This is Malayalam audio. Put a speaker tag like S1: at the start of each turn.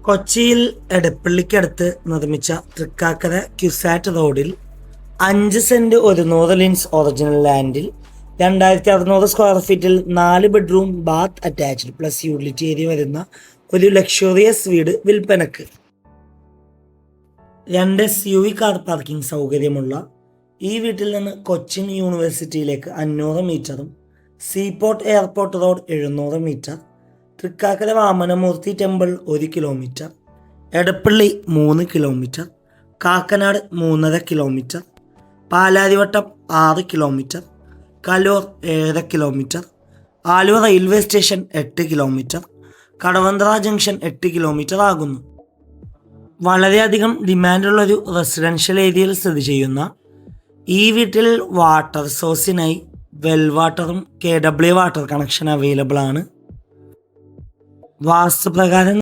S1: കൊച്ചിയിൽ എടപ്പള്ളിക്കടുത്ത് നിർമ്മിച്ച തൃക്കാക്കര ക്യുസാറ്റ് റോഡിൽ 5 സെന്റ് 100 ലിൻസ് ഒറിജിനൽ ലാൻഡിൽ 2600 സ്ക്വയർ ഫീറ്റിൽ 4 bedroom bath attached plus utility area വരുന്ന ഒരു ലക്ഷറിയസ് വീട് വിൽപ്പനക്ക്. 2 SUV കാർ പാർക്കിംഗ് സൗകര്യമുള്ള ഈ വീട്ടിൽ നിന്ന് കൊച്ചിൻ യൂണിവേഴ്സിറ്റിയിലേക്ക് 500 മീറ്ററും seaport airport road 700 metre, Thrikkakara Vamanamoorthy temple 1 kilometre, Edappally 3 kilometre, Kakkanad 3.5 kilometre, Palarivattom 6 kilometre, Kaloor 7.5 kilometre, Aluva railway station 8 kilometre, Kadavanthra junction 8 kilometre ആകുന്നു. വളരെയധികം ഡിമാൻഡുള്ളൊരു റെസിഡൻഷ്യൽ ഏരിയയിൽ സ്ഥിതി ചെയ്യുന്ന ഈ വീട്ടിൽ വാട്ടർ സോഴ്സിനായി വെൽ വാട്ടറും KW വാട്ടർ കണക്ഷൻ അവൈലബിൾ ആണ്. വാസ്തുപ്രകാരം